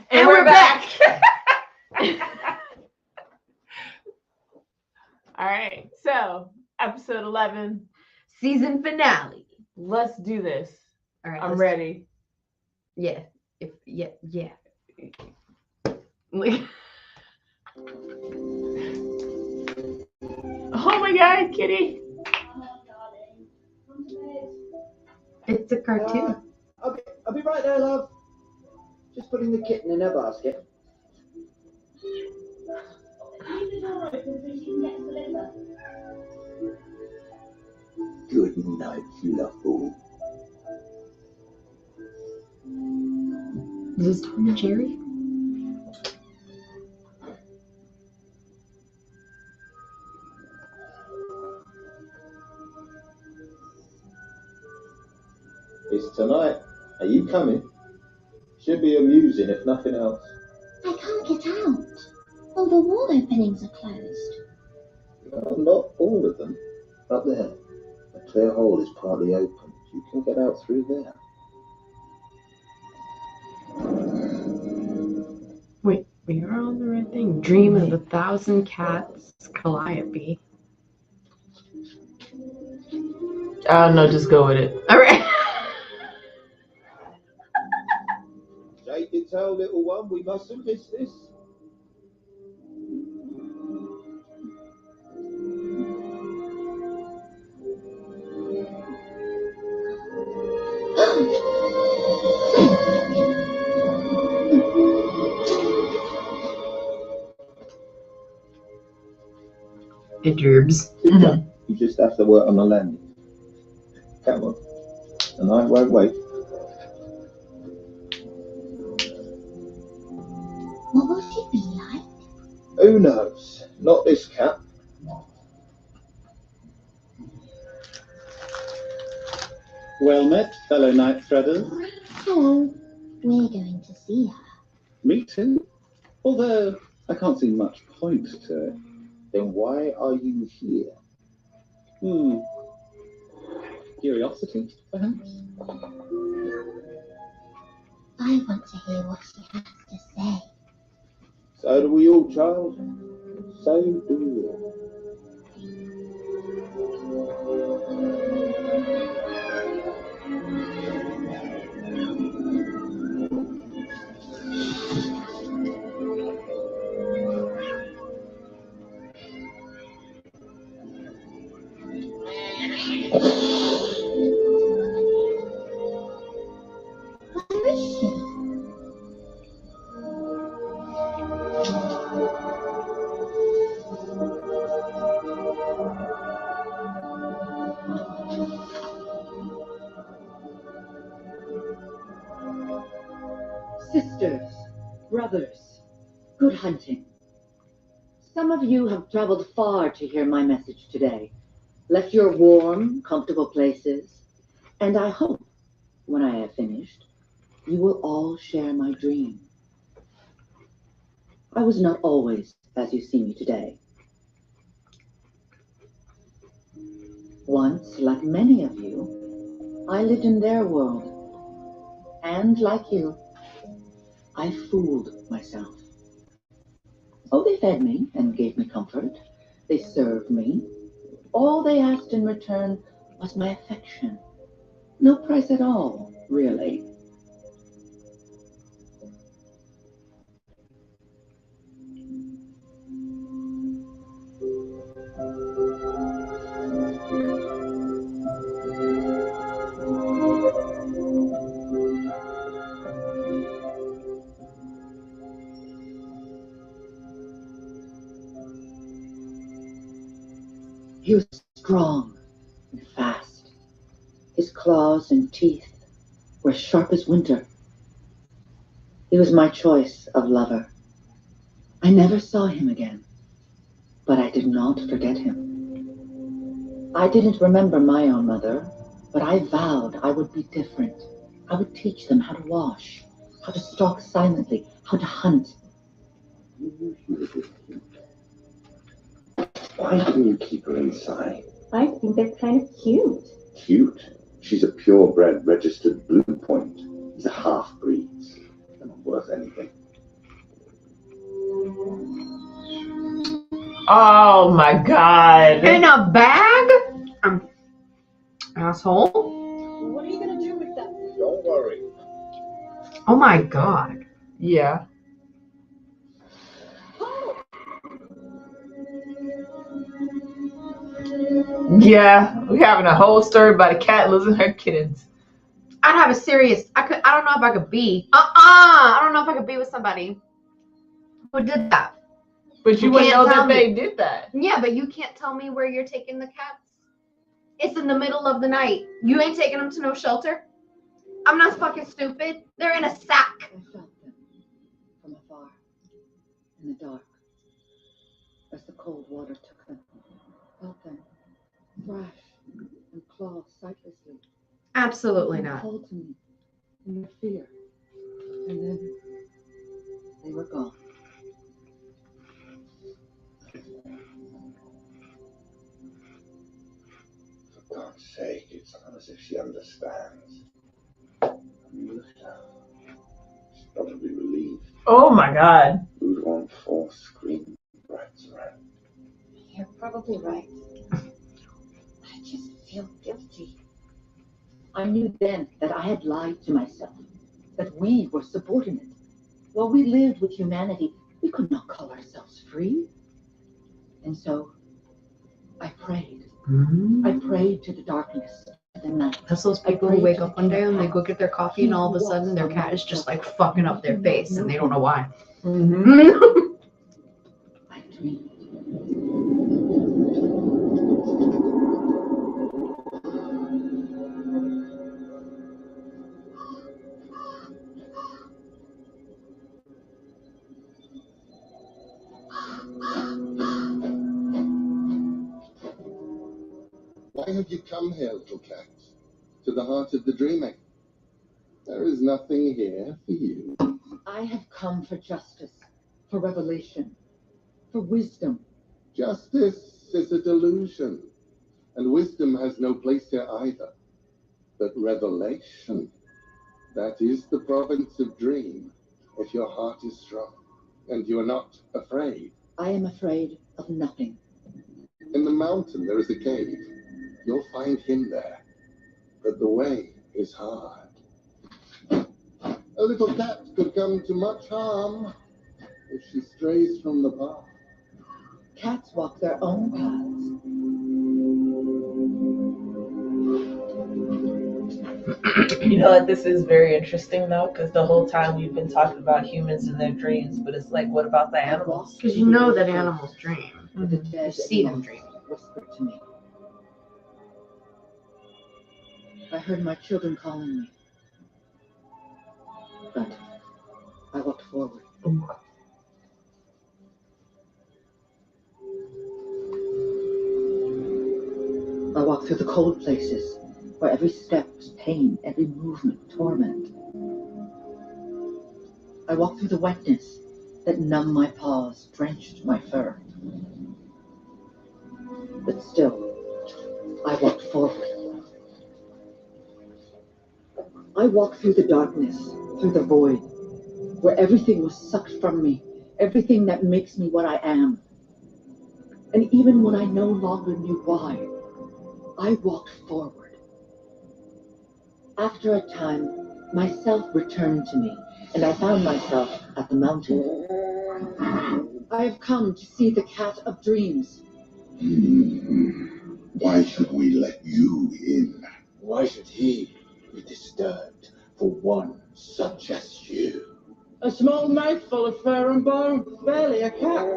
And we're back. All right. So, episode 11, season finale. Let's do this. All right. I'm ready. Yeah. Yeah. Oh my God, Kitty. It's a cartoon. Okay, I'll be right there, love. Just putting the kitten in her basket. Good night, Fluffle. Is this Tom and Jerry? It's tonight. Are you coming? Should be amusing, if nothing else. I can't get out. All the wall openings are closed. Not all of them. Up there. A clear hole is partly open. You can get out through there. Wait, we are on the right thing. Dream of 1,000 cats, Calliope. I don't know, just go with it. All right. Take it out, little one. We mustn't miss this. It droobs. You just have to work on the landing. Come on. And I won't wait. What will she be like? Who knows? Not this cat. Well met, fellow night threaders. Hello. We're going to see her. Me too. Although I can't see much point to it. Then why are you here? Curiosity, perhaps? I want to hear what she has to say. So do we all, child. So do we all. Where is she? Sisters, brothers, good hunting. Some of you have traveled far to hear my message today, left your warm, comfortable places, and I hope, when I have finished, you will all share my dream. I was not always as you see me today. Once, like many of you, I lived in their world, and like you, I fooled myself. Oh, they fed me and gave me comfort. They served me. All they asked in return was my affection. No price at all, really. He was strong and fast. His claws and teeth were sharp as winter. He was my choice of lover. I never saw him again, but I did not forget him. I didn't remember my own mother, but I vowed I would be different. I would teach them how to wash, how to stalk silently, how to hunt. Why do you keep her inside? I think that's kind of cute. Cute. She's a purebred registered Blue Point. He's a half-breed. They're not worth anything. Oh my god. In a bag? Asshole. What are you gonna do with them? Don't worry. Oh my god. Yeah. Yeah. We're having a whole story about a cat losing her kittens. I'd have a serious. I don't know if I could be. I don't know if I could be with somebody who did that. But you You wouldn't can't know tell that they me. did that. Yeah, but you can't tell me where you're taking the cats. It's in the middle of the night. You ain't taking them to no shelter. I'm not fucking stupid. They're in a sack. I felt them from afar, in the dark, as the cold water took them. Felt them thrash and claw sightlessly. Absolutely They not. called to me in their fear, and then they were gone. For God's sake, it's not as if she understands. I mean, look at her. She's got to be relieved. Oh my god. Who'd want 4 screaming brats around? You're probably right. I just feel guilty. I knew then that I had lied to myself, that we were subordinate. While we lived with humanity, we could not call ourselves free. And so I prayed. I prayed to the darkness, to the night. That's those people who wake up one day and they go get their coffee and all of a sudden their cat is just like fucking up their face and they don't know why. Mm-hmm. I dreamed. Why have you come here, little cat? To the heart of the dreaming. There is nothing here for you. I have come for justice, for revelation, for wisdom. Justice is a delusion, and wisdom has no place here either. But revelation, that is the province of dream, if your heart is strong, and you are not afraid. I am afraid of nothing. In the mountain there is a cave. You'll find him there. But the way is hard. A little cat could come to much harm if she strays from the path. Cats walk their own paths. You know what? This is very interesting though, because the whole time we've been talking about humans and their dreams, but it's like, what about the animals? Because you know that animals dream. The dead You see them and dream. whispered to me. I heard my children calling me. But I walked forward. I walked through the cold places, where every step was pain, every movement torment. I walked through the wetness that numbed my paws, drenched my fur. But still, I walked forward. I walked through the darkness, through the void, where everything was sucked from me, everything that makes me what I am. And even when I no longer knew why, I walked forward. After a time, myself returned to me, and I found myself at the mountain. I have come to see the cat of dreams. Why should we let you in? Why should he be disturbed for one such as you? A small mouthful of fur and bone, barely a cat.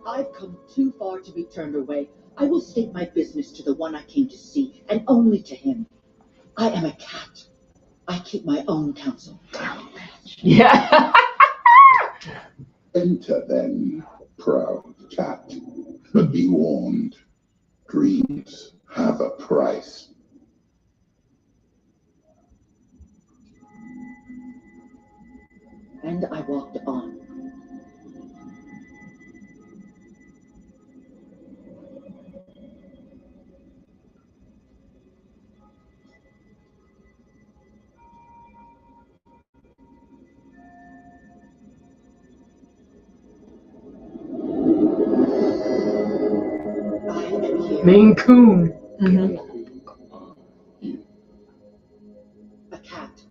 I've come too far to be turned away. I will state my business to the one I came to see, and only to him. I am a cat. I keep my own counsel. Yeah. Enter then, proud cat. But be warned, dreams have a price. And I walked on. Maine Coon. You are you. A cat,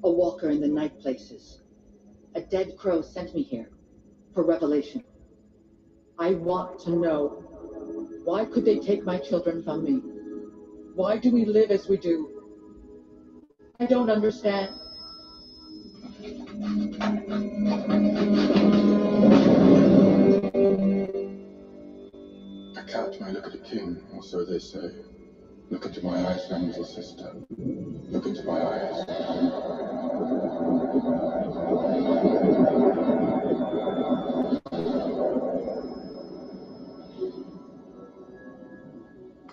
a walker in the night places. A dead crow sent me here for revelation. I want to know, why could they take my children from me? Why do we live as we do? I don't understand. A cat may look at a king, or so they say. Look into my eyes, then, little sister. Look into my eyes.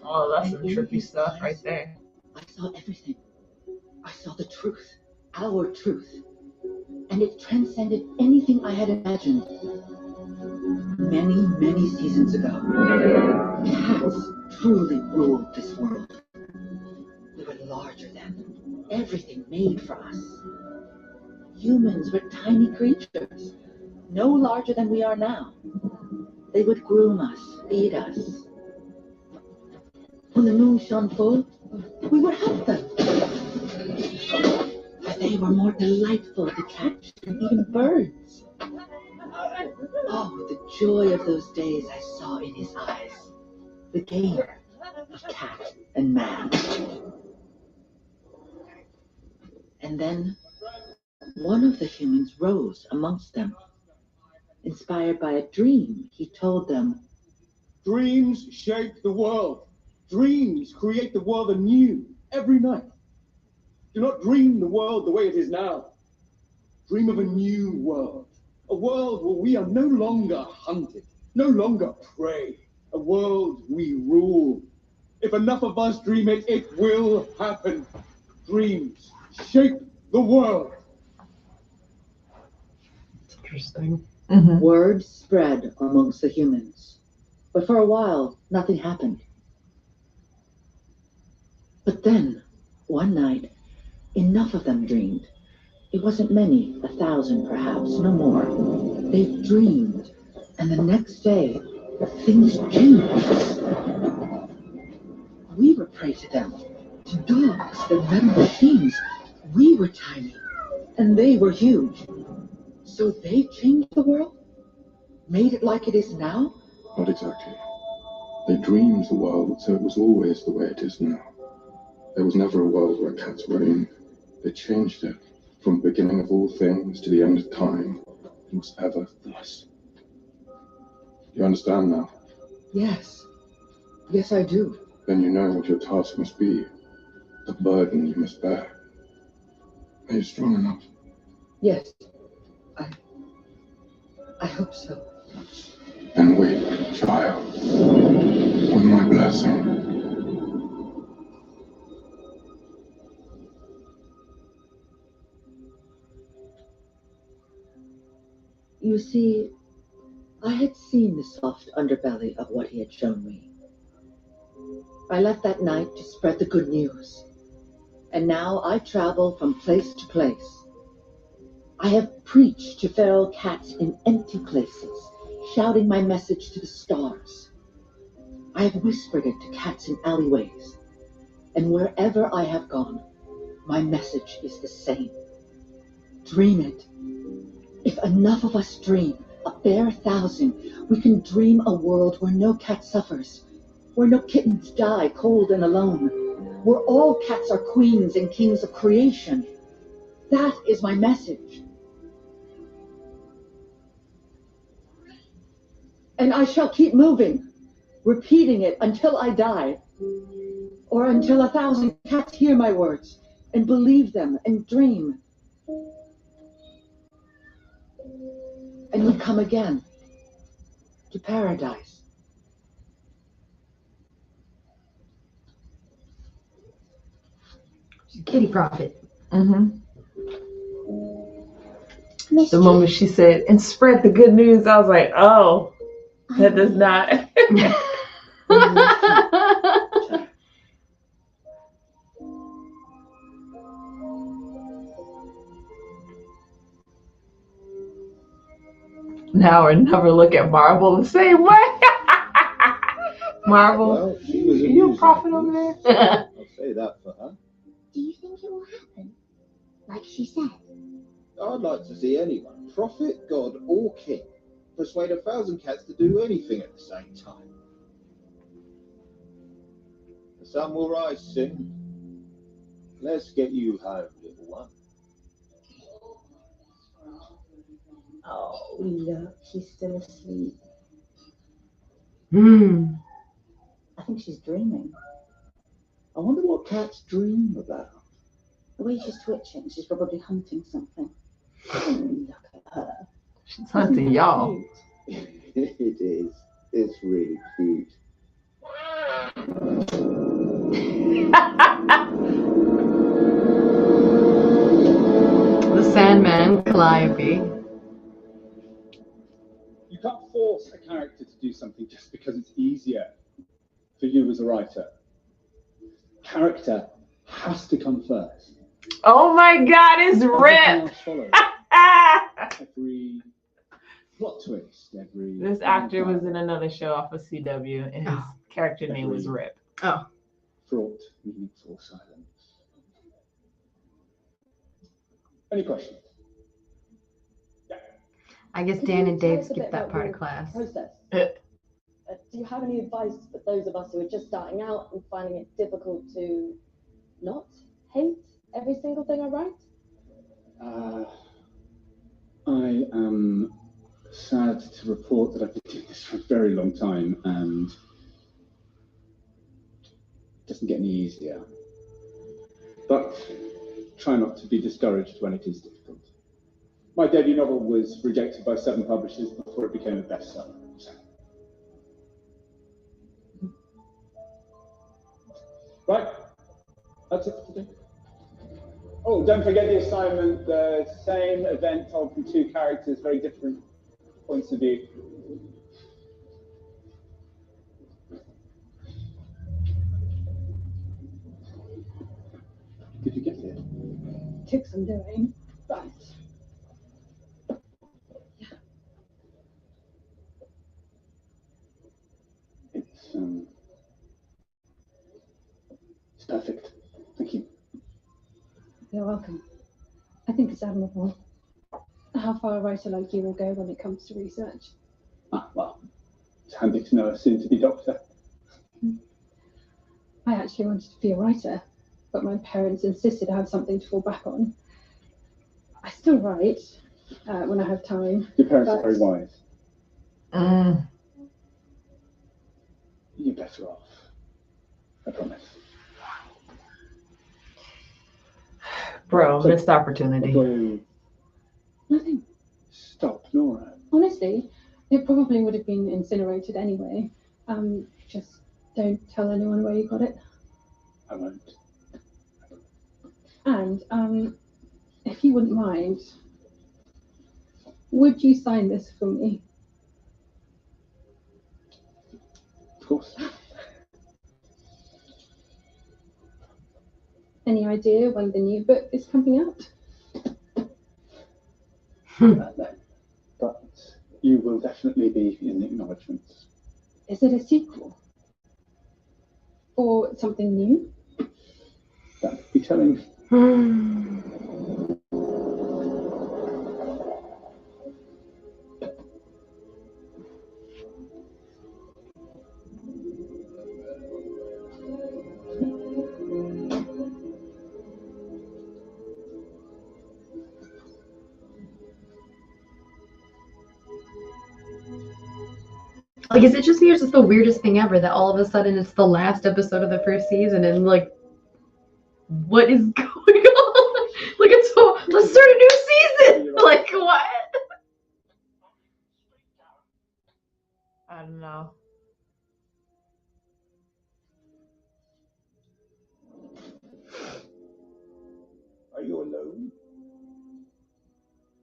Oh, that's some trippy stuff right there. I saw everything. I saw the truth, our truth. And it transcended anything I had imagined. Many, many seasons ago, cats truly ruled this world. We were larger than them, everything made for us. Humans were tiny creatures, no larger than we are now. They would groom us, feed us. When the moon shone full, we would help them. But they were more delightful to catch than even birds. Oh, the joy of those days I saw in his eyes. The game of cat and man. And then one of the humans rose amongst them. Inspired by a dream, he told them, Dreams shape the world. Dreams create the world anew every night. Do not dream the world the way it is now. Dream of a new world. A world where we are no longer hunted, no longer prey. A world we rule. If enough of us dream it, it will happen. Dreams shape the world. Interesting. Word spread amongst the humans. But for a while, nothing happened. But then, one night, enough of them dreamed. It wasn't many, 1,000 perhaps, no more. They dreamed, and the next day, things changed. We were prey to them, to dogs that ran machines. We were tiny, and they were huge. So they changed the world? Made it like it is now? Not exactly. They dreamed the world, so it was always the way it is now. There was never a world where cats reigned. They changed it. From the beginning of all things to the end of time, it was ever thus. You understand now? Yes. Yes, I do. Then you know what your task must be, the burden you must bear. Are you strong enough? Yes. I hope so. Then wait, child, with my blessing. You see, I had seen the soft underbelly of what he had shown me. I left that night to spread the good news, and now I travel from place to place. I have preached to feral cats in empty places, shouting my message to the stars. I have whispered it to cats in alleyways, and wherever I have gone, my message is the same. Dream it. If enough of us dream, a bare 1,000, we can dream a world where no cat suffers, where no kittens die cold and alone, where all cats are queens and kings of creation. That is my message. And I shall keep moving, repeating it until I die, or until 1,000 cats hear my words and believe them and dream. And we come again to paradise. Kitty Prophet. The moment she said, and spread the good news, I was like, oh, that does not. Now I never look at Marvel the same way. Marvel. Well, she was You a amusing, prophet at over least. there? I'll say that for her. Do you think it will happen? Like she said. I'd like to see anyone, prophet, god, or king, persuade 1,000 cats to do anything at the same time. The sun will rise soon. Let's get you home, little one. Oh, look, she's still asleep. I think she's dreaming. I wonder what cats dream about. The way she's twitching, she's probably hunting something. Look at her. She's hunting y'all. It is. It's really cute. The Sandman, Calliope. You can't force a character to do something just because it's easier for you as a writer. Character has to come first. Oh my God, it's Everything Rip. else follows. Every plot twist, every... This actor was in another show off of CW, and his character name was Rip. Oh. Fraught, meaningful silence. Any questions? Yeah. I guess Could Dan you and tell Dave us a bit skipped that about part of your class. Process. Uh. Do you have any advice for those of us who are just starting out and finding it difficult to not hate every single thing I write? I am sad to report that I've been doing this for a very long time and it doesn't get any easier. But try not to be discouraged when it is difficult. My debut novel was rejected by 7 publishers before it became a bestseller. Right, that's it for today. Oh, don't forget the assignment, the same event told from 2 characters, very different points of view. Did you get it? Took some doing, but It's perfect. Thank you. you're welcome. I think it's admirable how far a writer like you will go when it comes to research. Ah, well, it's handy to know a soon-to-be doctor. I actually wanted to be a writer, but my parents insisted I have something to fall back on. I still write when I have time. Your parents are very wise. Mm. You're better off. I promise. Bro, missed opportunity. Nothing. Stop, Nora. Honestly, it probably would have been incinerated anyway. Just don't tell anyone where you got it. I won't. And if you wouldn't mind, would you sign this for me? Of course. Any idea when the new book is coming out? No. But you will definitely be in the acknowledgements. Is it a sequel? Or something new? That would be telling. Like, is it just me or is this the weirdest thing ever that all of a sudden it's the last episode of the first season and like, what is going on? Like, let's start a new season. Like, what? I don't know. Are you alone?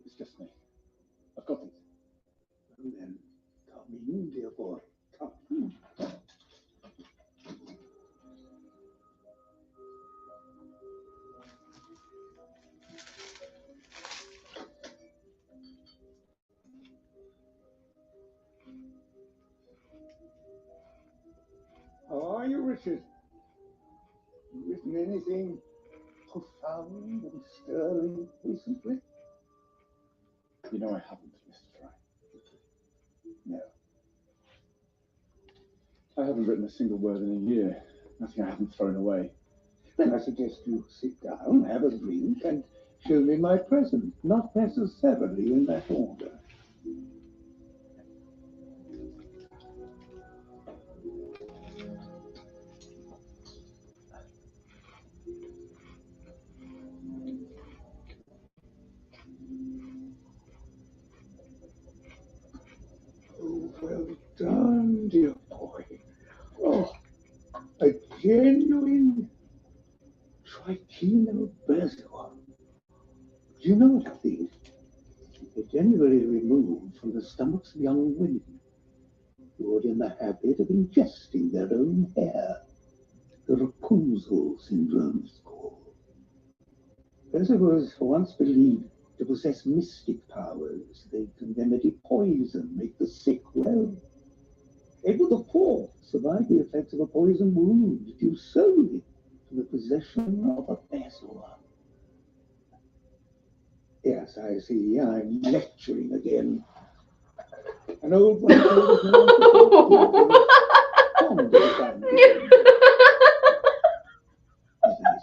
It's just me. I've got it. Well then, come in, dear boy. Come. you, Richard? You written anything profound and stirring recently? You know I haven't, Mr. Fry. No. I haven't written a single word in a year. Nothing I haven't thrown away. Then I suggest you sit down, have a drink, and show me my present, not necessarily in that order. Oh, well done, dear boy. Oh, a genuine trichinobezoar. Do you know what I think? They're generally removed from the stomachs of young women who are in the habit of ingesting their own hair. The Rapunzel syndrome is called. Bezoars once believed to possess mystic powers. They can remedy poison, make the sick well. Able the poor survive the effects of a poison wound due solely to the possession of a bezoar. Yes, I see. I'm lecturing again. An old one. I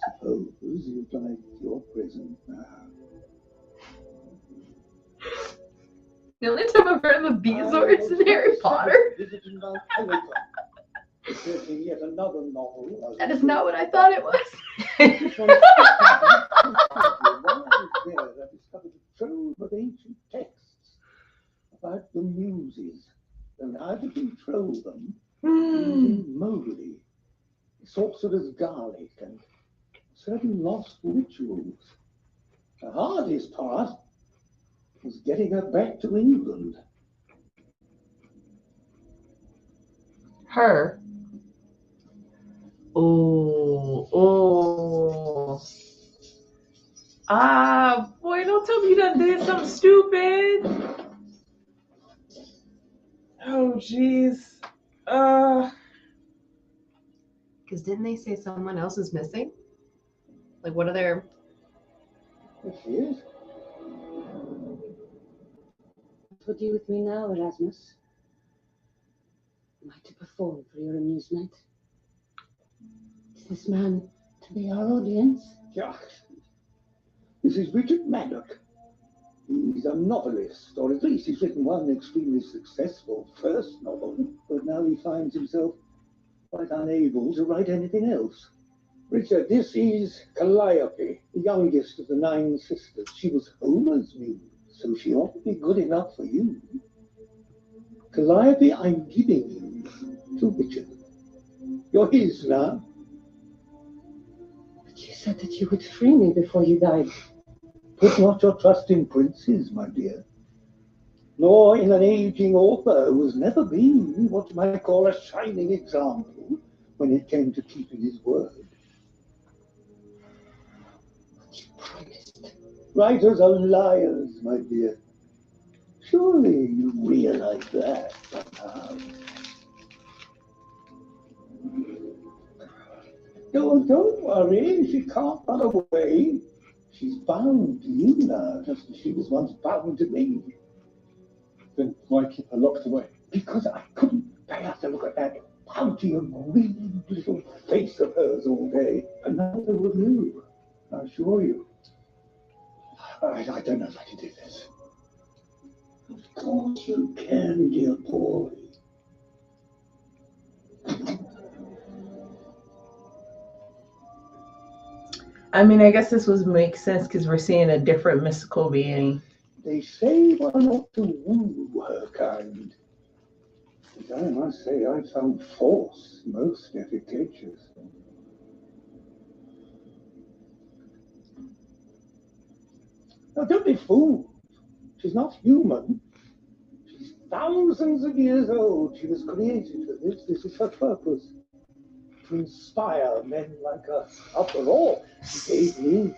suppose you'd like your present now. The only time I've heard of a Bezoar is in Harry Potter. Yet another novel. That is not what I thought it was. I discovered a trove of ancient texts about the muses and how to control them using moly, sorcerer's garlic, and certain lost rituals. The hardest part was getting her back to England. Her. Oh. Ah, boy, don't tell me you done did something stupid. Oh, jeez. Because didn't they say someone else is missing? Like, what are their... There she is. What will do with me now, Erasmus? Am I to perform for your amusement? Is this man to be our audience? Gosh. This is Richard Maddock. He's a novelist, or at least he's written one extremely successful first novel, but now he finds himself quite unable to write anything else. Richard, this is Calliope, the youngest of the 9 sisters. She was Homer's muse, so she ought to be good enough for you. Calliope, I'm giving you to Richard. You're his now. But you said that you would free me before you died. Put not your trust in princes, my dear, nor in an aging author who has never been what you might call a shining example when it came to keeping his word. But you promised. Writers are liars, my dear. Surely you realize that somehow. Don't worry, she can't run away. She's bound to you now, just as she was once bound to me. Then why keep her locked away? Because I couldn't bear to look at that pouty and green little face of hers all day. And neither would you, I assure you. I don't know if I can do this. Of course you can, dear boy. I mean, I guess this would make sense because we're seeing a different mystical being. They say one ought to woo her kind. But I must say I found force most efficacious. Now don't be fooled. She's not human. She's thousands of years old. She was created for this. This is her purpose. To inspire men like us. After all, she gave me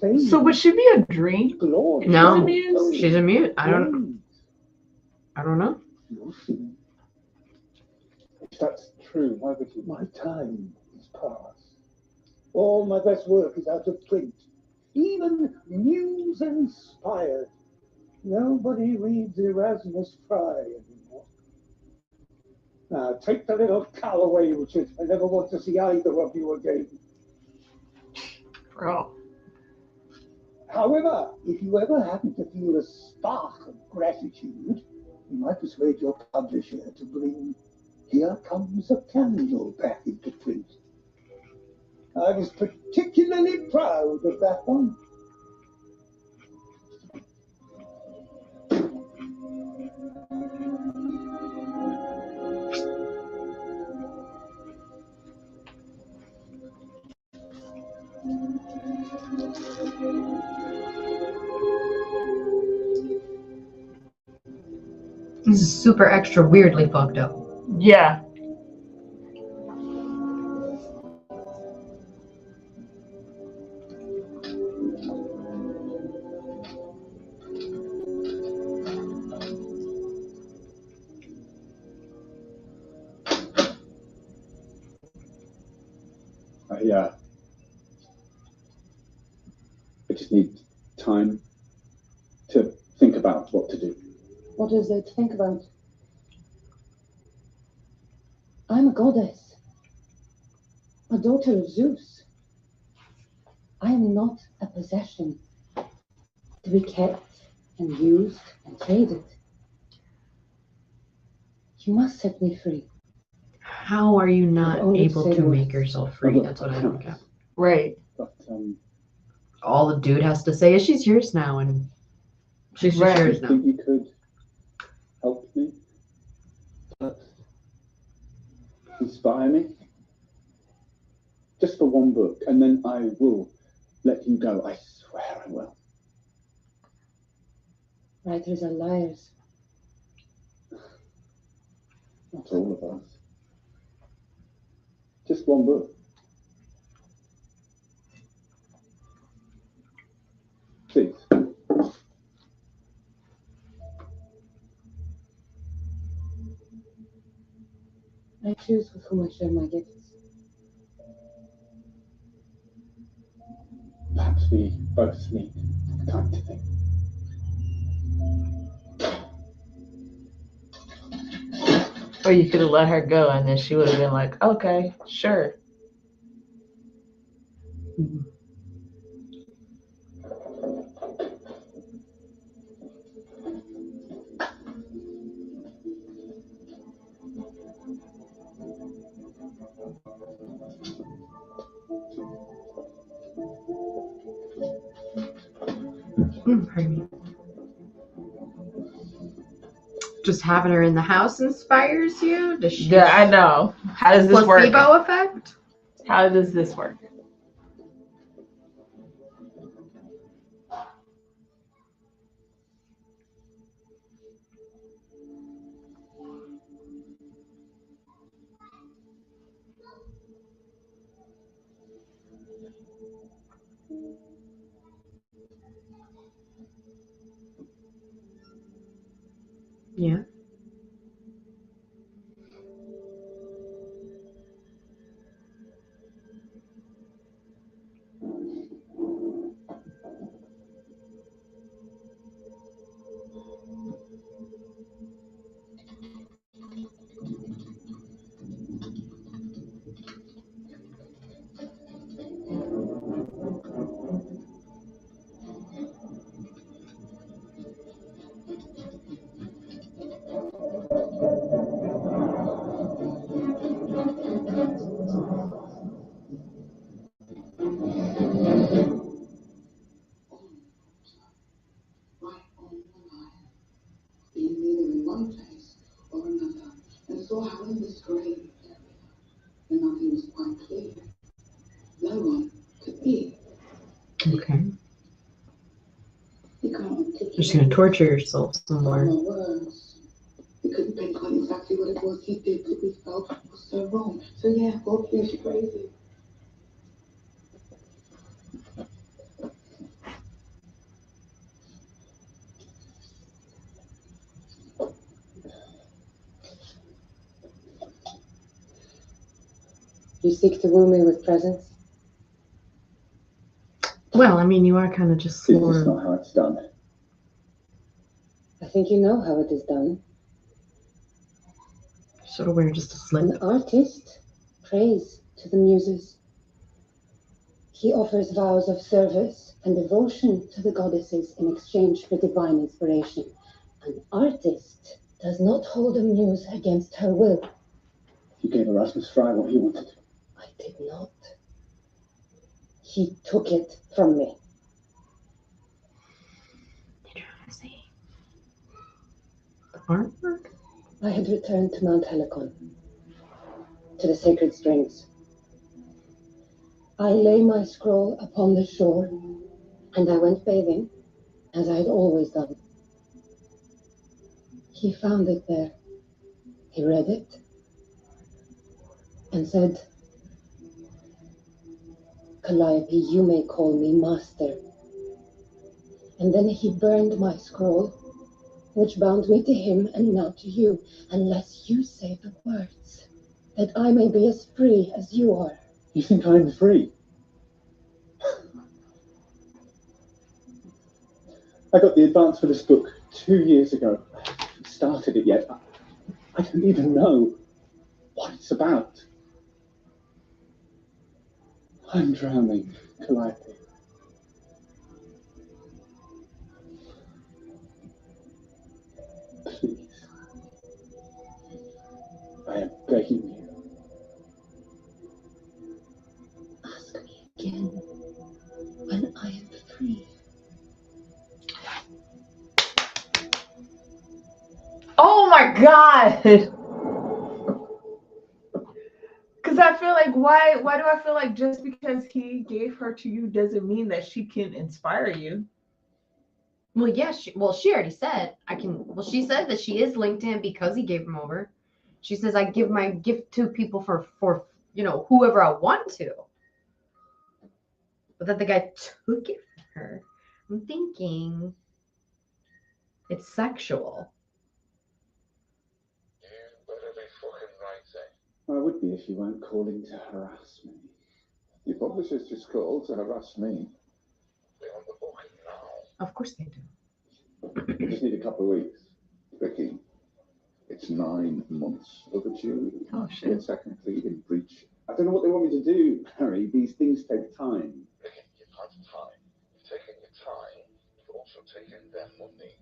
fame. So would she be a dream? Glory. No, she's a mute. I don't know. That's true. Why would you? My time is past. All my best work is out of print. Even news inspired. Nobody reads Erasmus Fry anymore. Now, take the little cow away, Richard. I never want to see either of you again. Bro. However, if you ever happen to feel a spark of gratitude, you might persuade your publisher to bring Here Comes a Candle back into print. I was particularly proud of that one. This is super extra weirdly fucked up. Yeah. I just need time to think about what to do. What is there to think about? I'm a goddess, a daughter of Zeus. I am not a possession to be kept and used and traded. You must set me free. How are you not only able say to the make words. yourself free? That's what I don't get. Right. But All the dude has to say is she's yours now, and she's just Right. yours I now. think you could help me? Inspire me? Just for one book, and then I will let you go. I swear I will. Writers are liars. Not all of us. Just one book. Please. I choose with whom I share my gifts. Perhaps we both need time to think. Or you could have let her go and then she would have been like, okay, sure. Pardon me. Just having her in the house inspires you? Does she? Yeah, I know. How does this work? Placebo effect? How does this work? Yeah. Being either in one place or another, and saw how in this grave area, the nothing was quite clear. No one could be. Okay. You can't You're just articulate gonna torture yourself some no more. words. You couldn't pinpoint exactly what it was he did that we felt was so wrong. So yeah, God feels you crazy. You seek to woo me with presents? Well, I mean, you are kind of just This sort is of. not how it's done. I think you know how it is done. Sort of wear just a slip. An artist prays to the muses. He offers vows of service and devotion to the goddesses in exchange for divine inspiration. An artist does not hold a muse against her will. You gave Erasmus Fry what he wanted. I did not. He took it from me. Did you ever see the artwork? I had returned to Mount Helicon, to the sacred springs. I lay my scroll upon the shore, and I went bathing, as I had always done. He found it there. He read it, and said, Calliope, you may call me master. And then he burned my scroll, which bound me to him and now to you, unless you say the words, that I may be as free as you are. You think I'm free? I got the advance for this book 2 years ago. I haven't started it yet. I don't even know what it's about. I'm drowning, Calliope. Please. I am begging you. Ask me again when I am free. Oh my god! Because I feel like, why do I feel like just because he gave her to you doesn't mean that she can inspire you? Well, yeah, she already said I can. Well, she said that she is linked to him because he gave him over. She says I give my gift to people for whoever I want to. But that the guy took it from her. I'm thinking it's sexual. I would be if you weren't calling to harass me. Your publishers just called to harass me. Of course they do. I just need a couple of weeks. Vicky, it's 9 months overdue. Oh, shit. You're technically in breach. I don't know what they want me to do, Harry. These things take time. Vicky, you've had time. You've taken your time. You've also taken their money.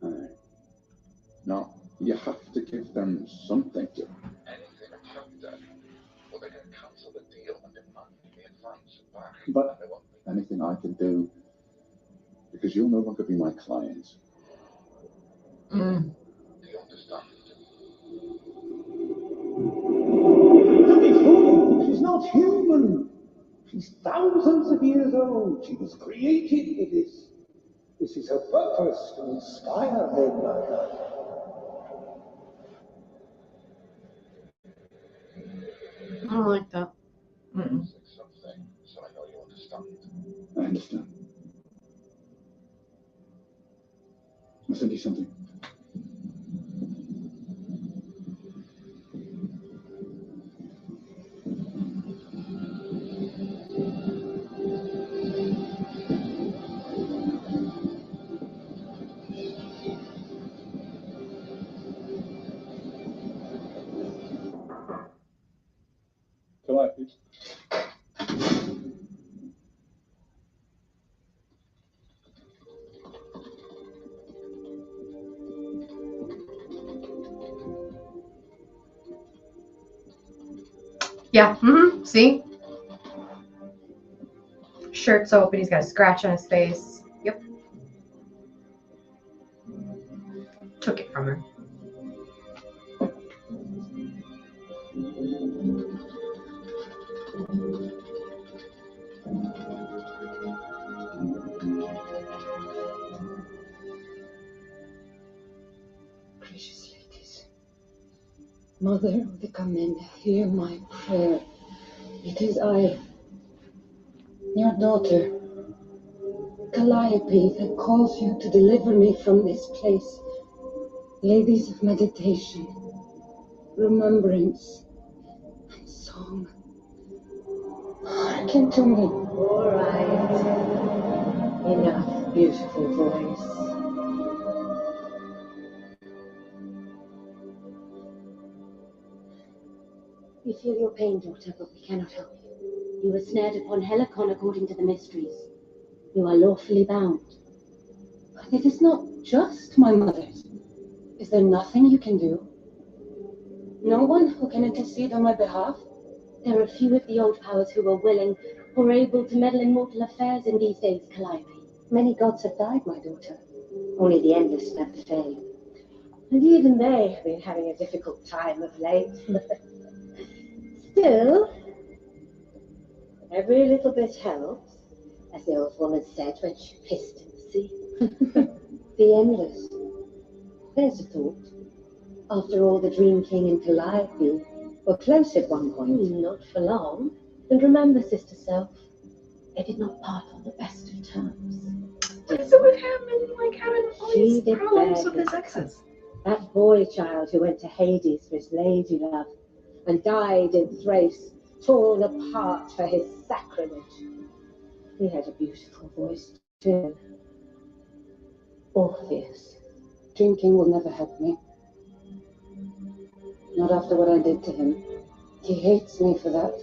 I know. No, you have to give them something. Anything a chapter, or they can cancel the deal and demand the advance back. But anything I can do, because you'll no longer be my client. Mm. Do you understand? Don't be fooled. She's not human. She's thousands of years old. She was created for this. This is her purpose, to inspire men like her. I don't like that. Mm-mm. Something, so I know you understand. I understand. I'll send you something. Calliope. Yeah. Mm-hmm. See? Shirt's open. He's got a scratch on his face. Yep. Took it from her. Precious ladies, Mother of the Amanda, hear my prayer. It is I, your daughter, Calliope, that calls you to deliver me from this place. Ladies of meditation, remembrance, song. Give to me. All right. Enough, beautiful voice. We feel your pain, daughter, but we cannot help you. You were snared upon Helicon according to the mysteries. You are lawfully bound. But it is not just my mother's. Is there nothing you can do? No one who can intercede on my behalf? There are few of the old powers who are willing or able to meddle in mortal affairs in these days, Calliope. Many gods have died, my daughter. Only the endless never fail. And even they have been having a difficult time of late. Still, every little bit helps, as the old woman said when she pissed in the sea. The endless. There's a thought. After all, the Dream King and Calliope were close at one point. Not for long. And remember, Sister Self, they did not part on the best of terms. What is it with him and like having all these problems with his exes? That boy child who went to Hades for his lady love and died in Thrace, torn apart for his sacrilege. He had a beautiful voice too. Orpheus. Dream King will never help me. Not after what I did to him. He hates me for that,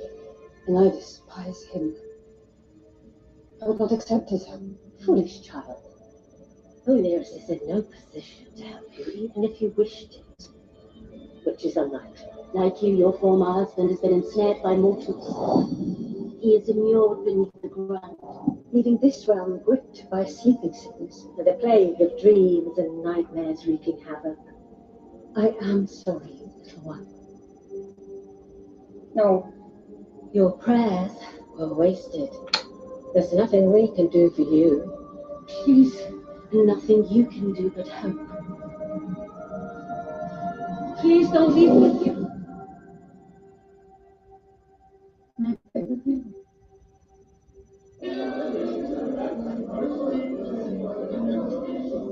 and I despise him. I would not accept his help. Foolish child. Olyris is in no position to help you, even if you wished it. Which is unlikely. Like you, your former husband has been ensnared by mortals. He is immured beneath the ground, leaving this realm gripped by sleeping sickness and a plague of dreams and nightmares wreaking havoc. I am sorry, little one. No. Your prayers were wasted. There's nothing we can do for you. Please, nothing you can do but hope. Please don't leave me.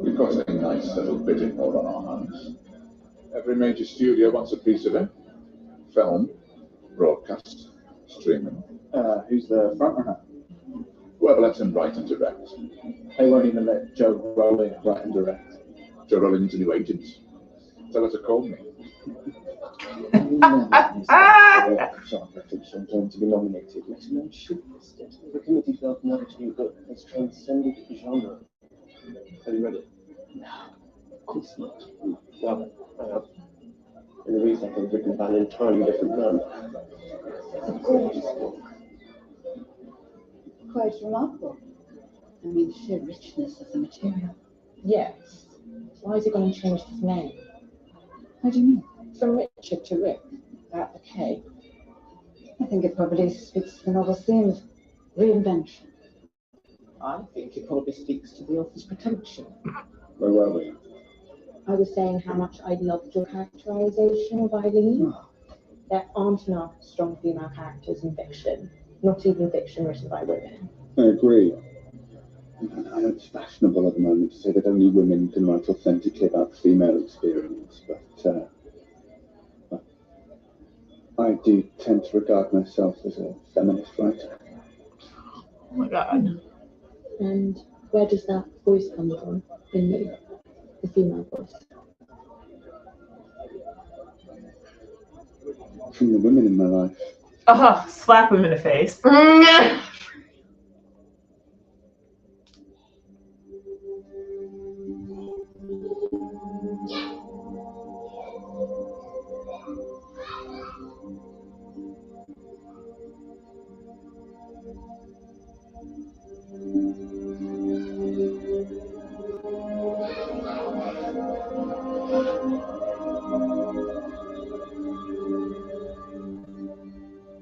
We've got a nice little bidding war on our hands. Every major studio wants a piece of it. Film, broadcast, streaming. Who's the frontrunner? Whoever lets him write and direct. They won't even let Joe Rowling write and direct. Joe Rowling needs a new agent. Tell her to call me. Sharper fiction going to be nominated, let alone shortlisted. The committee felt Another's new book has transcended genre. Have you read it? No, of course not. Well, I have. And the reason I've written about an entirely different man. It's a gorgeous book. Quite remarkable. I mean, the sheer richness of the material. Yes. Why is he going to change his name? How do you mean? From Richard to Rick, without the K. I think it probably speaks to the novel's theme of reinvention. I think it probably speaks to the author's potential. Where were we? I was saying how much I loved your characterization of Eileen. There aren't enough strong female characters in fiction, not even fiction written by women. I agree. I know it's fashionable at the moment to say that only women can write authentically about female experience, but I do tend to regard myself as a feminist writer. Oh my god. And where does that voice come from in you, the female voice? From the women in my life. Oh, slap him in the face.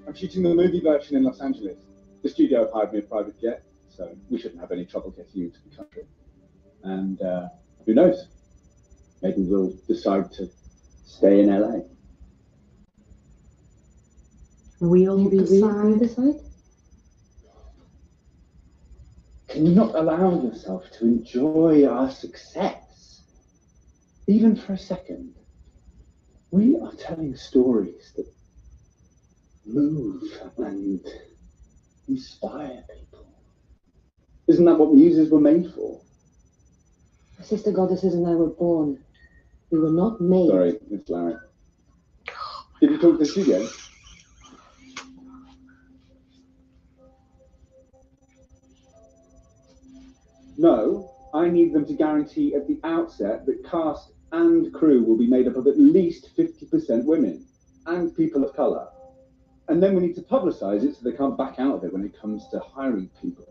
I'm shooting the movie version in Los Angeles. The studio hired me a private jet, so we shouldn't have any trouble getting you into the country. And who knows? Maybe we'll decide to stay in LA. We'll decide. Can you not allow yourself to enjoy our success? Even for a second. We are telling stories that move and inspire people. Isn't that what muses were made for? The sister goddesses and I were born. We were not made. Sorry, Miss Larry. Did you talk to the studio? No, I need them to guarantee at the outset that cast and crew will be made up of at least 50% women and people of colour. And then we need to publicise it so they can't back out of it when it comes to hiring people.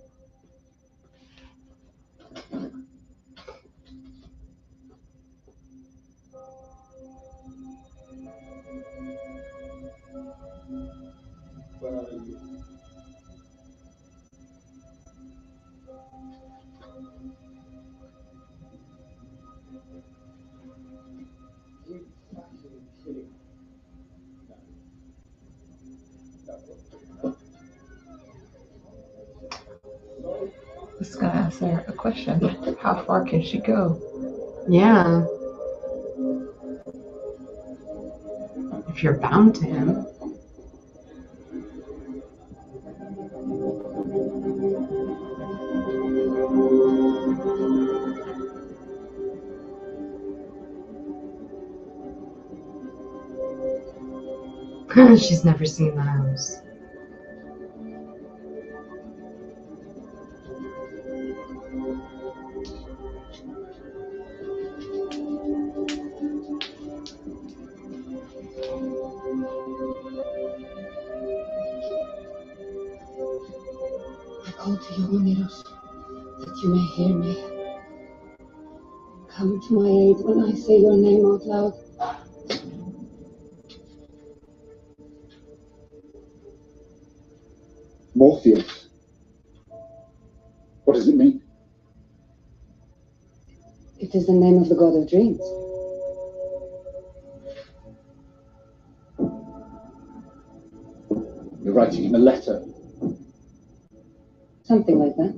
Just gonna ask her a question. How far can she go? Yeah. If you're bound to him. She's never seen the house. I call to you, Oniros, that you may hear me. Come to my aid when I say your name out loud. Morpheus. What does it mean? It is the name of the god of dreams. You're writing him a letter. Something like that.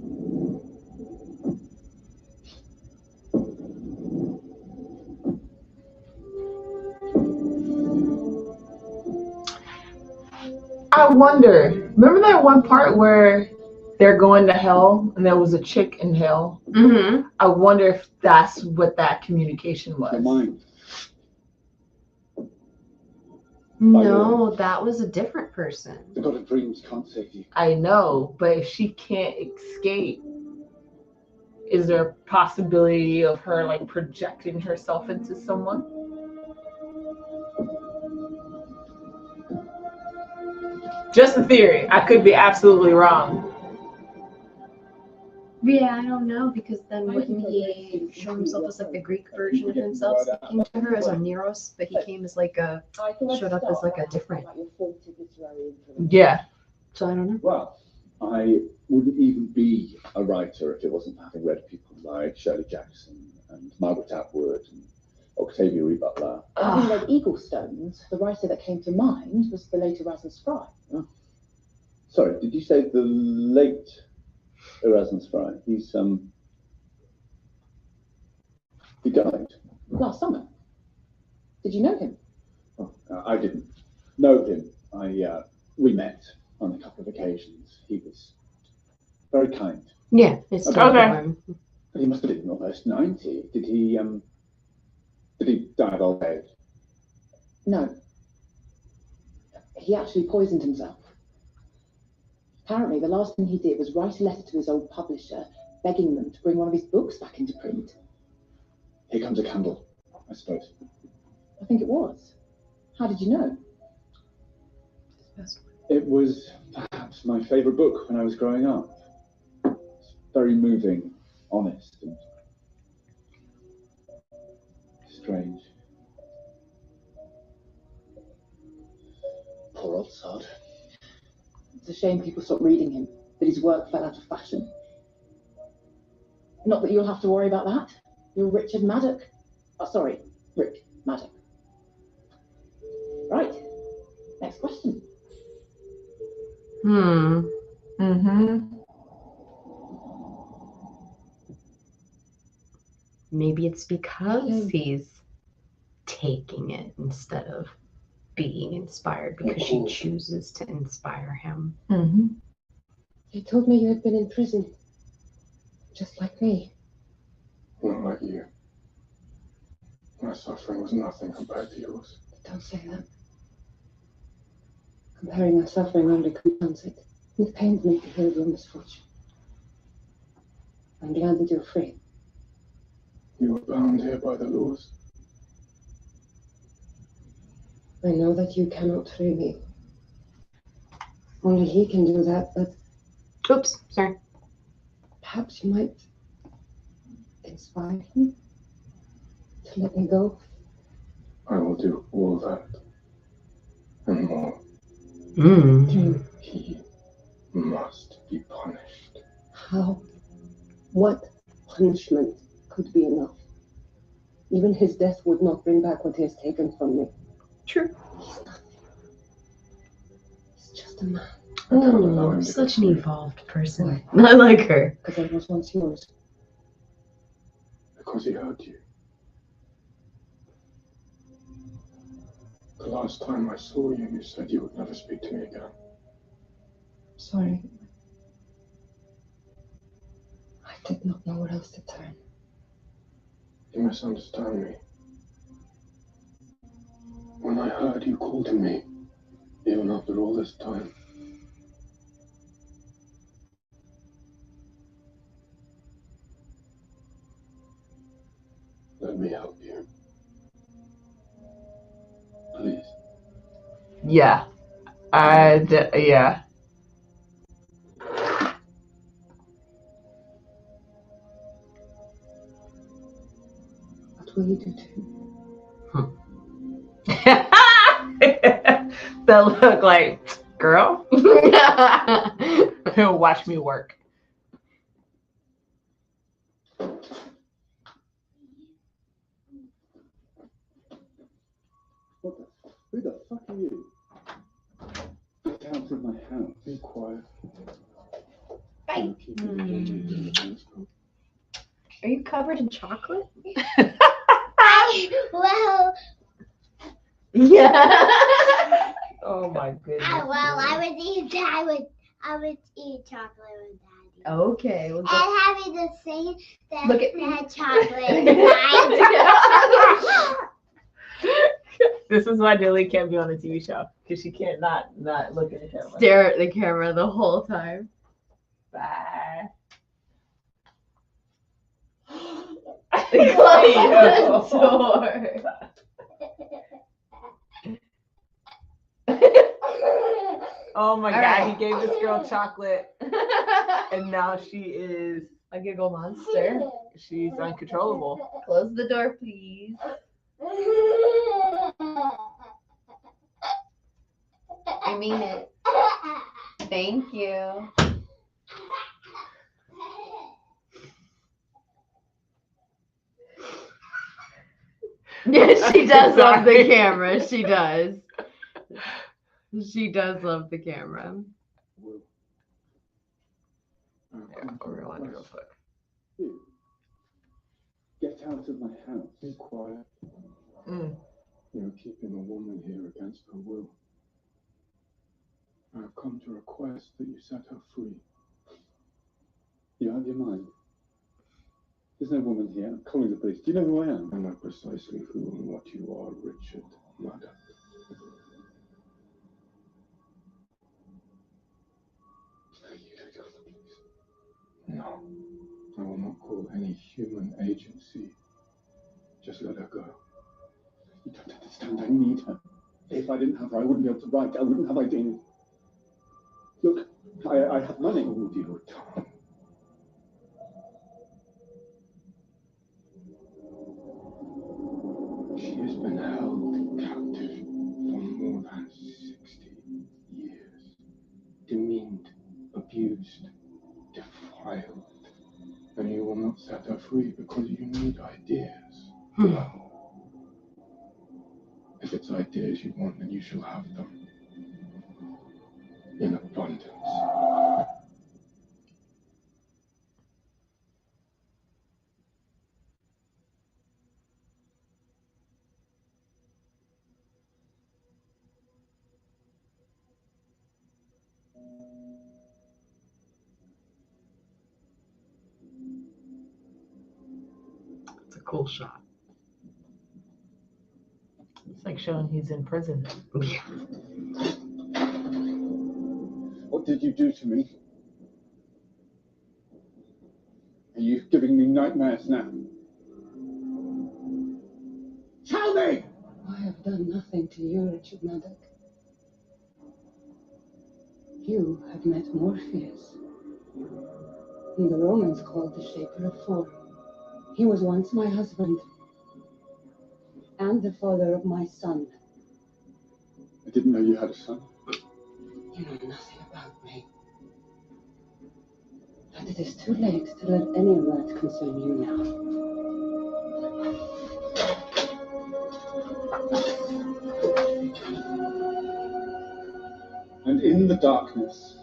I wonder. Remember that one part where they're going to hell and there was a chick in hell? Mm-hmm. I wonder if that's what that communication was. Mine. No, that was a different person. The god of dreams can't save you. I know, but if she can't escape, is there a possibility of her like projecting herself into someone? Just a theory. I could be absolutely wrong. Yeah, I don't know, because then wouldn't he show himself as like the Greek version of himself speaking to her as Oniros, but he came as like a, showed up as like a different. Yeah. So I don't know. Well, I wouldn't even be a writer if it wasn't for having read people like Shirley Jackson and Margaret Atwood and Octavia E. Butler. Having read Eagle Stones, the writer that came to mind was the late Erasmus Fry. Oh. Sorry, did you say the late Erasmus Fry? He died Last summer. Did you know him? Oh, I didn't know him. We met on a couple of occasions. He was very kind. Yeah, it's okay. He must have been almost 90. Did he die of old age? No. He actually poisoned himself. Apparently, the last thing he did was write a letter to his old publisher, begging them to bring one of his books back into print. Here comes a candle, I suppose. I think it was. How did you know? It was perhaps my favourite book when I was growing up. It's very moving, honest, and strange. Poor old sod. It's a shame people stopped reading him, that his work fell out of fashion. Not that you'll have to worry about that. You're Richard Maddock. Oh, sorry, Rick Maddock. Right. Next question. Maybe it's because he's taking it instead of being inspired because she chooses to inspire him. Mm-hmm. They told me you had been in prison, just like me. Not like you. My suffering was nothing compared to yours. Don't say that. Comparing our suffering only compounds it. It pains me to hear of your misfortune. I'm glad that you're free. You were bound here by the laws. I know that you cannot free me. Only he can do that, but... Oops, sorry. Perhaps you might inspire him to let me go. I will do all that and more. Dream. He must be punished. How? What punishment could be enough? Even his death would not bring back what he has taken from me. True. He's nothing. He's just a man. Oh, such an evolved person. Why? I like her. Because I was once yours. Because he hurt you. The last time I saw you, you said you would never speak to me again. Sorry. I did not know where else to turn. You misunderstand me. When I heard you call to me, even after all this time, let me help you. Please. Yeah. Yeah. What will you do to him? They'll look like, girl, watch me work. Who the fuck are you? Get out of my house. Be quiet. Bye. Are you covered in chocolate? Well, Yeah. Oh my goodness. I would eat chocolate with Daddy. Okay. We'll And go. having the same that Look at me. had chocolate. This is why Dilly can't be on the TV show because she can't not look at the camera. Stare at the camera the whole time. Bye. Close the door. Oh my All God, right. he gave this girl chocolate and now she is A giggle monster. she's uncontrollable. Close the door, please. I mean it. Thank you. Yeah, she does love the camera. She does. She does love the camera. Yeah, I'll rewind it real quick. You. Get out of my house. Be quiet. Mm. You're keeping a woman here against her will. I have come to request that you set her free. You out of your mind? There's no woman here. I'm calling the police. Do you know who I am? I know precisely who and what you are, Richard Maddox. You don't call the police. No, I will not call any human agency. Just let her go. You don't understand. I need her. If I didn't have her, I wouldn't be able to write. I wouldn't have ideas. Look, I have money. Hold your tongue. She has been held captive for more than 60 years. Demeaned, abused, defiled. And you will not set her free because you need ideas. Well, if it's ideas you want, then you shall have them. In abundance. cool shot. It's like showing he's in prison. What did you do to me? Are you giving me nightmares now? Tell me! I have done nothing to you, Richard Maddock. You have met Morpheus, whom the Romans called the Shaper of Form. He was once my husband, and the father of my son. I didn't know you had a son. You know nothing about me. But it is too late to let any of that concern you now. And in the darkness,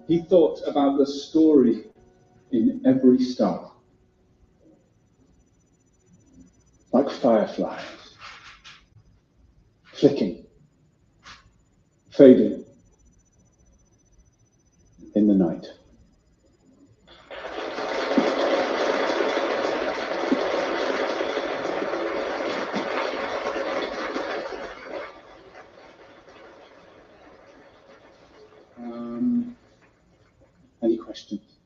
he thought about the story in every star. Like fireflies, flicking, fading in the night. Any questions?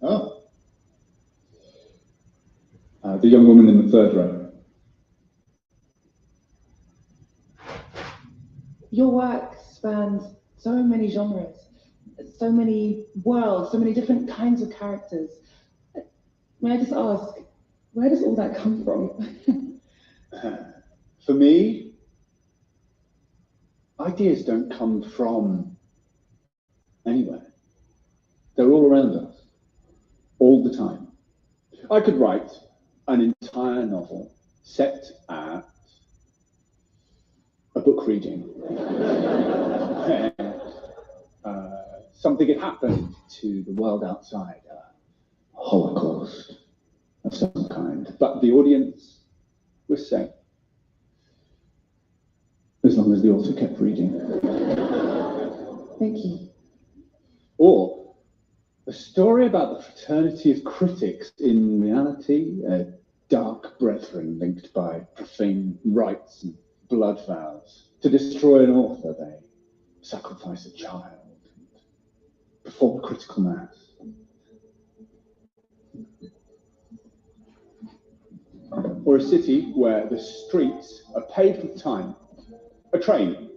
Oh. The young woman in the third row. Your work spans so many genres, so many worlds, so many different kinds of characters. May I just ask, where does all that come from? For me, ideas don't come from anywhere. They're all around us, all the time. I could write an entire novel set at a book reading. Something had happened to the world outside, a holocaust of some kind, but the audience was safe, as long as the author kept reading. Thank you. Or a story about the fraternity of critics, in reality, dark brethren linked by profane rites and blood vows. To destroy an author, they sacrifice a child and perform a critical mass. Or a city where the streets are paved with time. A train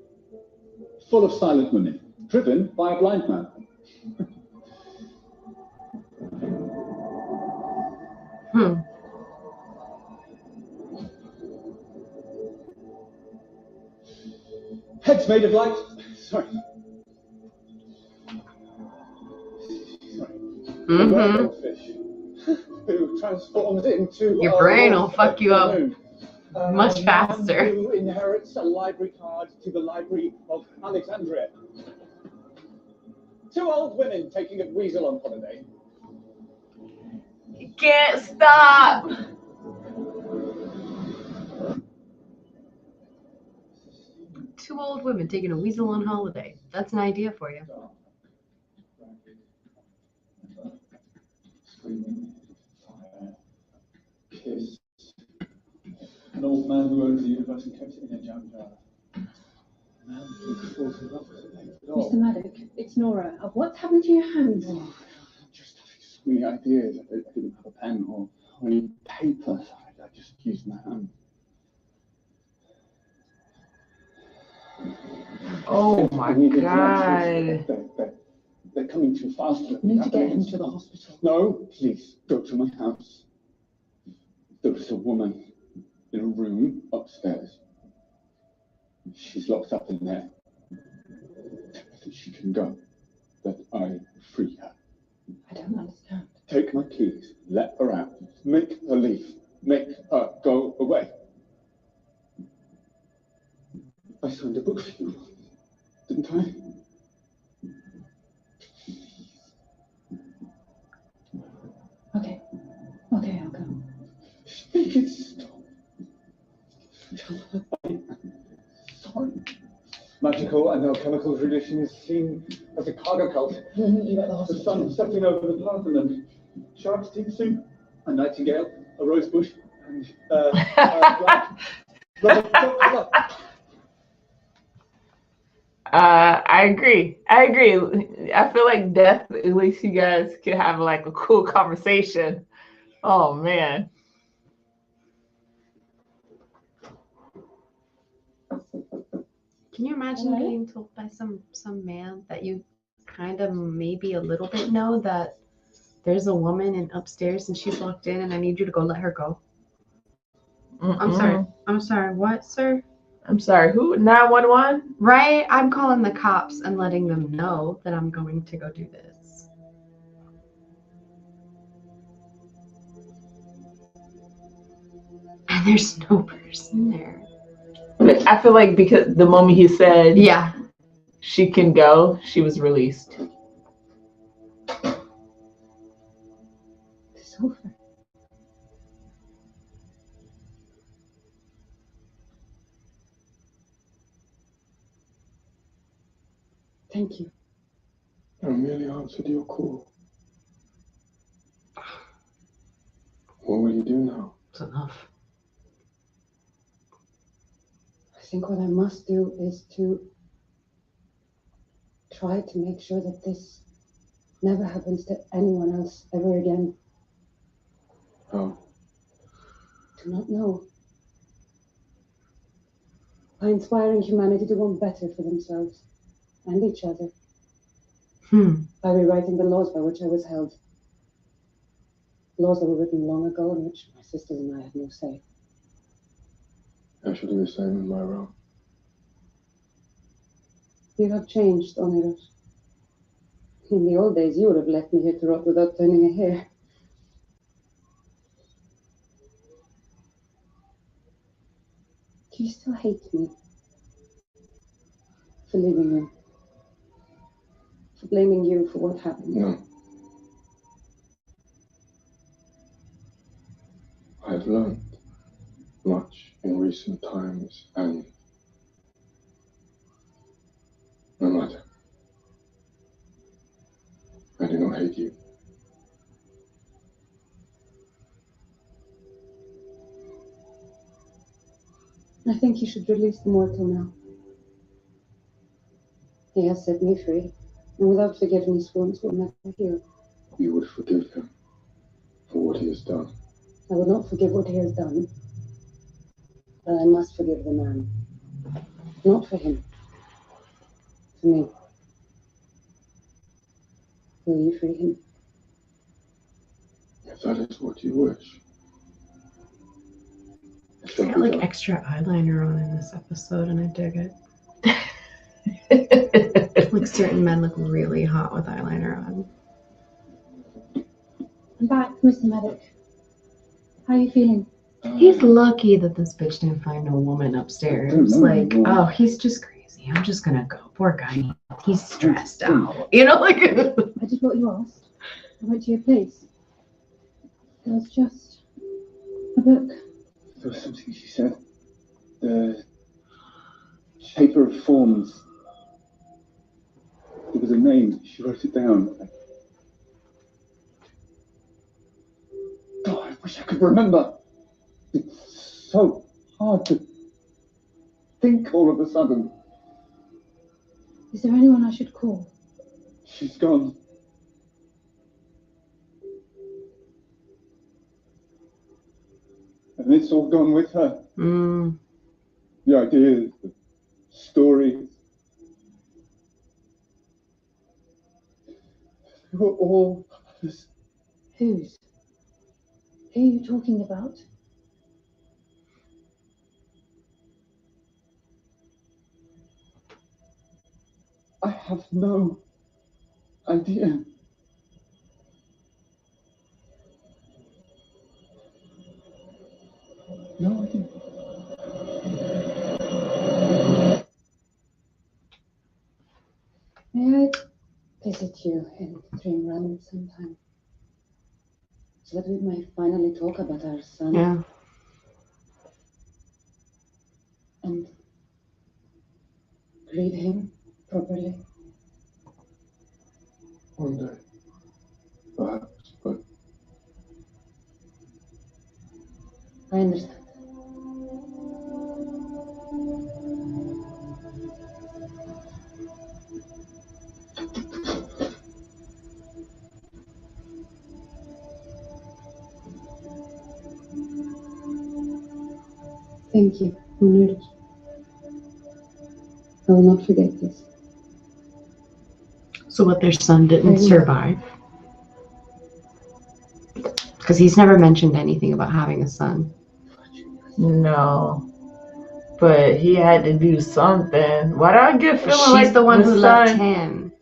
full of silent women, driven by a blind man. Heads made of light. Sorry. A goldfish who transforms into your brain will fuck you up much faster. Who inherits a library card to the Library of Alexandria. 2 old women taking a weasel on holiday. You can't stop. Two old women taking a weasel on holiday. That's an idea for you. Kiss. An old man who owns the universe and kept it in a jam jar. A man who falls in love with it. Mr. Maddock, it's Nora. What's happened to your hands? Oh, just so many ideas. I didn't have a pen or any paper. I just used my hand. Oh my God. They're coming too fast. You need to get him to the hospital. No, please, go to my house. There is a woman in a room upstairs. She's locked up in there. Tell her she can go, that I free her. I don't understand. Take my keys, let her out, make her leave, make her go away. I signed a book for you, didn't I? Okay, I'll go. Make it stop. Sorry. Magical and alchemical tradition is seen as a cargo cult. You at the The hospital. sun setting over the Parthenon. Shark's teeth soup, a nightingale, a rose bush, and I agree. I feel like death, at least you guys could have like a cool conversation. Oh man. Can you imagine getting told by some man that you kind of maybe a little bit know that there's a woman in upstairs and she's locked in and I need you to go let her go? I'm sorry. What, sir? I'm sorry. Who? 911? Right? I'm calling the cops and letting them know that I'm going to go do this. And there's no person there. But I feel like because the moment he said, yeah, she can go, she was released. It's over. Thank you. I merely answered your call. What will you do now? It's enough. I think what I must do is to try to make sure that this never happens to anyone else ever again. How? Do not know. By inspiring humanity to want better for themselves and each other. By rewriting the laws by which I was held. Laws that were written long ago in which my sisters and I had no say. I shall do the same in my realm. You have changed, Oneros. In the old days, you would have left me here to rot without turning a hair. Do you still hate me? For leaving you? For blaming you for what happened? No. I have learned much in recent times, and no matter. I do not hate you. I think you should release the mortal now. He has set me free, and without forgiveness, wounds will never heal. You would forgive him for what he has done. I will not forgive what he has done, but I must forgive the man. Not for him. For me. Will you free him? If that is what you wish. He's got like extra eyeliner on in this episode, and I dig it. Like certain men look really hot with eyeliner on. I'm back, Mr. Medic. How are you feeling? He's lucky that this bitch didn't find no woman upstairs. Like, oh, he's just crazy. I'm just gonna go. Poor guy. He's stressed out. You know, like. I did what you asked. I went to your place. There was just a book. There was something she said. The Shaper of Forms. There was a name. She wrote it down. Oh, I wish I could remember. It's so hard to think all of a sudden. Is there anyone I should call? She's gone. And it's all gone with her. The ideas, the stories. They were all hers. Whose? Who are you talking about? I have no idea. No idea. May I visit you in Dream Realm sometime? So that we may finally talk about our son. Yeah. And grieve him properly. One day, perhaps, but Thank you. Honored. I will not forget this. So what, their son didn't survive? Because he's never mentioned anything about having a son. No. But he had to do something. Why do I get feeling She's like the one who son, left him.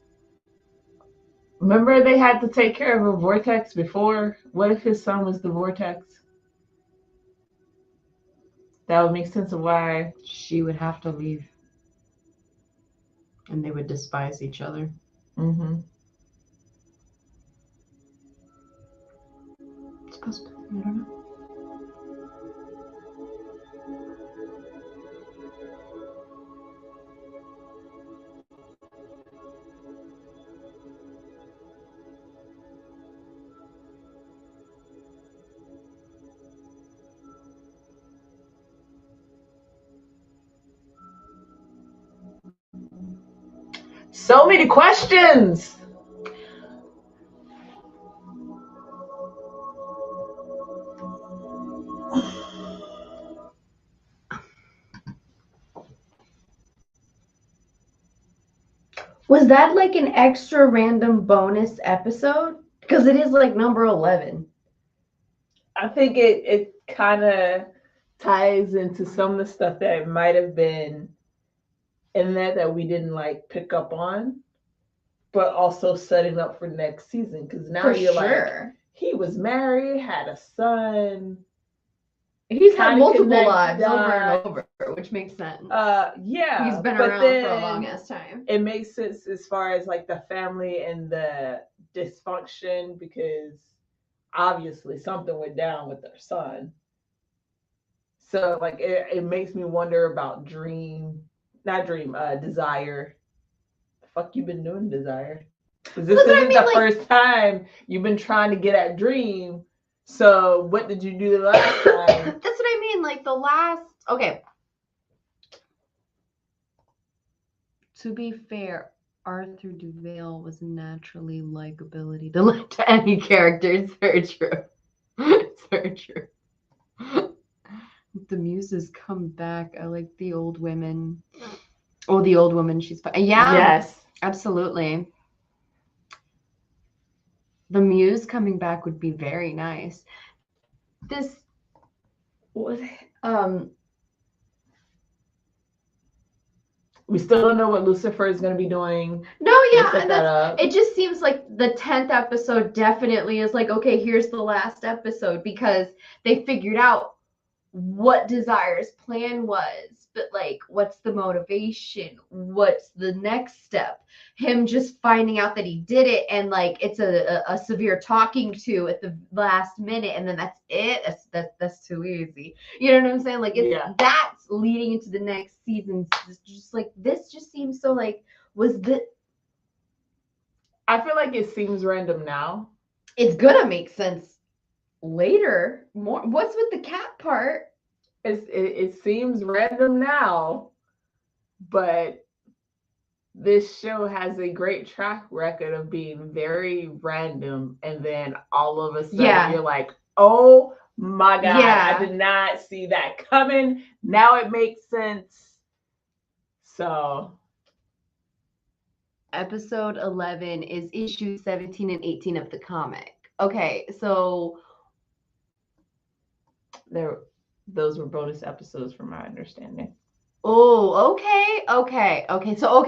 Remember they had to take care of a vortex before? What if his son was the vortex? That would make sense of why she would have to leave. And they would despise each other. Mm-hmm. It's possible. I don't know. So many questions. Was that like an extra random bonus episode? Because it is like number 11. I think it kind of ties into some of the stuff that might have been in there that we didn't like pick up on, but also setting up for next season. Because now you're like, he was married, had a son. He's had multiple lives over and over, which makes sense. Yeah. He's been around for a long ass time. It makes sense as far as like the family and the dysfunction, because obviously something went down with their son. So like it makes me wonder about Desire. The fuck you been doing, Desire? Because this isn't the first time you've been trying to get at Dream. So what did you do the last time? That's what I mean. Like the last. Okay. To be fair, Arthur Duvale was naturally likability to any character. It's very true. It's very true. The muses come back. I like the old women. Oh, the old woman. She's fine. Yeah. Yes. Absolutely. The muse coming back would be very nice. This was we still don't know what Lucifer is going to be doing. No, yeah, it just seems like the 10th episode definitely is like, okay, here's the last episode, because they figured out what Desire's plan was, but like, what's the motivation? What's the next step? Him just finding out that he did it, and like it's a severe talking to at the last minute, and then that's it. That's too easy. You know what I'm saying? Like that's leading into the next season. Just like this, just seems so like I feel like it seems random now. It's gonna make sense later. More. What's with the cat part? It seems random now, but this show has a great track record of being very random, and then all of a sudden you're like, oh my God, I did not see that coming. Now it makes sense. So episode 11 is issue 17 and 18 of the comic. Okay, so those were bonus episodes from my understanding. Oh, okay. So,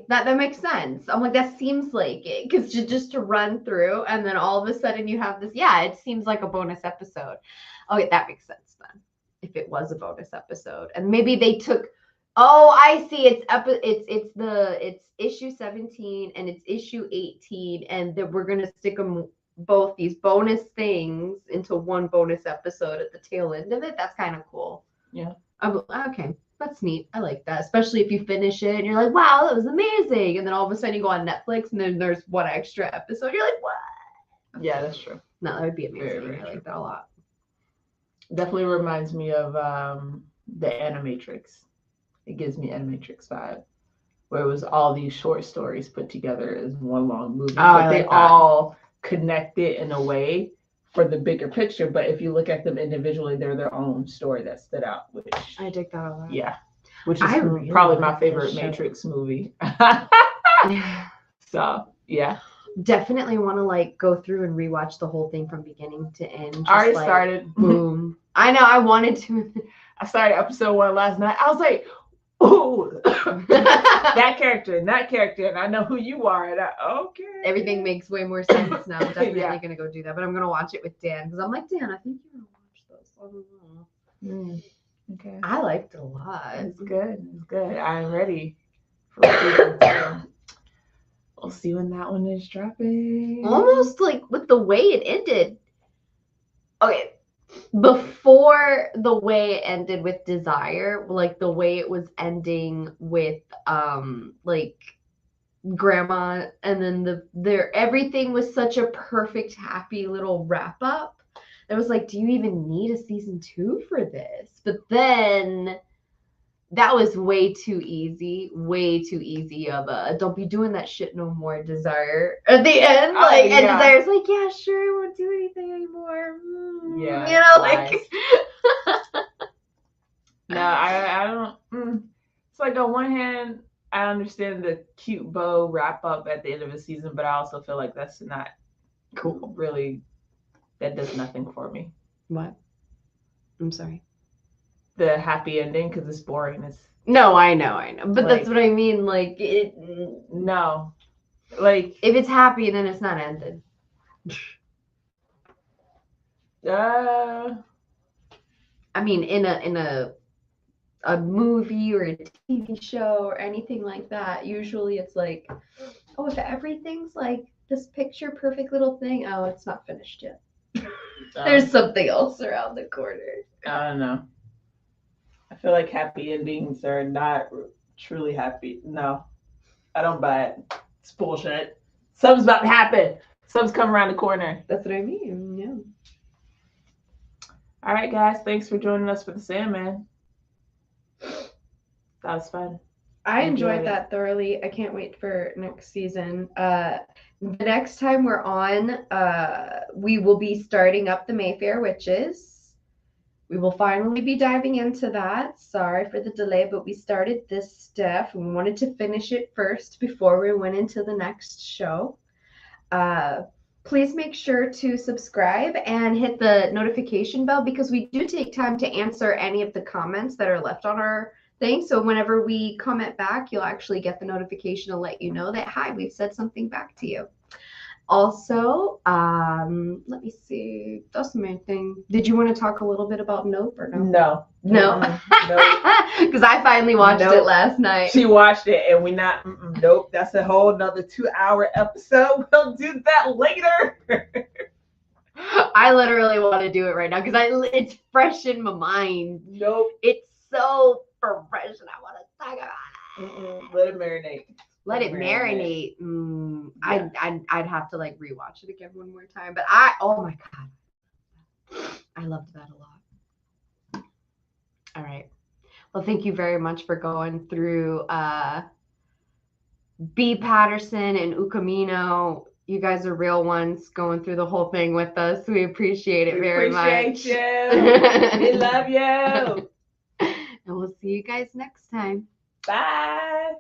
that makes sense. I'm like, that seems like it, because just to run through, and then all of a sudden you have this. Yeah, it seems like a bonus episode. Okay, that makes sense then. If it was a bonus episode, and maybe they took. Oh, I see. It's issue 17 and it's issue 18, and then we're gonna stick them both these bonus things into one bonus episode at the tail end of it. That's kind of cool. Yeah. Okay. That's neat. I like that, especially if you finish it and you're like, wow, that was amazing. And then all of a sudden you go on Netflix and then there's one extra episode. You're like, what? Yeah, that's true. No, that would be amazing. Very I like that a lot. Definitely reminds me of the Animatrix. It gives me Animatrix vibe, where it was all these short stories put together as one long movie. But they all connected in a way for the bigger picture. But if you look at them individually, they're their own story that stood out. Which I dig that a lot. Yeah, which is really probably my like this favorite show. Matrix movie. So yeah, definitely want to like go through and rewatch the whole thing from beginning to end. Just, I already like, started. Boom. I know. I wanted to. I started episode 1 last night. I was like, ooh, that character and that character, and I know who you are. And okay, everything makes way more sense now. I'm definitely gonna go do that, but I'm gonna watch it with Dan because I'm like, Dan, I think you're gonna watch this. I don't know. Okay, I liked it a lot. It's good. It's good. I'm ready for season 2. We'll see when that one is dropping. Almost like with the way it ended. Okay. Before the way it ended with Desire, like the way it was ending with like Grandma, and then everything was such a perfect happy little wrap up. It was like, do you even need a season 2 for this? But then that was way too easy of a don't be doing that shit no more, Desire. At the end, like, and Desire's like, yeah, sure, I won't do anything anymore. Yeah, you know, like. No, I don't. It's like on one hand, I understand the cute bow wrap up at the end of the season, but I also feel like that's not cool. Really, that does nothing for me. What? I'm sorry. The happy ending, because it's boring. No, I know, but like, that's what I mean. Like it. No, like if it's happy, then it's not ended. I mean, in a movie or a TV show or anything like that, usually it's like, oh, if everything's like this picture perfect little thing, oh, it's not finished yet. There's something else around the corner. I don't know. I feel like happy endings are not truly happy. No, I don't buy it. It's bullshit. Something's about to happen. Something's coming around the corner. That's what I mean. Yeah. All right, guys. Thanks for joining us for the Sandman. That was fun. I enjoyed that thoroughly. I can't wait for next season. The next time we're on, we will be starting up the Mayfair Witches. We will finally be diving into that. Sorry for the delay, but we started this stuff and we wanted to finish it first before we went into the next show. Please make sure to subscribe and hit the notification bell because we do take time to answer any of the comments that are left on our thing. So whenever we comment back, you'll actually get the notification to let you know that, hi, we've said something back to you. Also, let me see. That's the main thing. Did you want to talk a little bit about Nope or no? No. Because I finally watched it last night. She watched it and we not, nope. That's a whole nother 2-hour episode. We'll do that later. I literally want to do it right now because it's fresh in my mind. Nope. It's so fresh and I want to talk about it. Let it marinate. Let it marinate. Yeah. I'd have to like rewatch it again one more time. But oh my God, I loved that a lot. All right. Well, thank you very much for going through B. Patterson and Ukamino. You guys are real ones going through the whole thing with us. We appreciate it very much. Appreciate you. We love you. And we'll see you guys next time. Bye.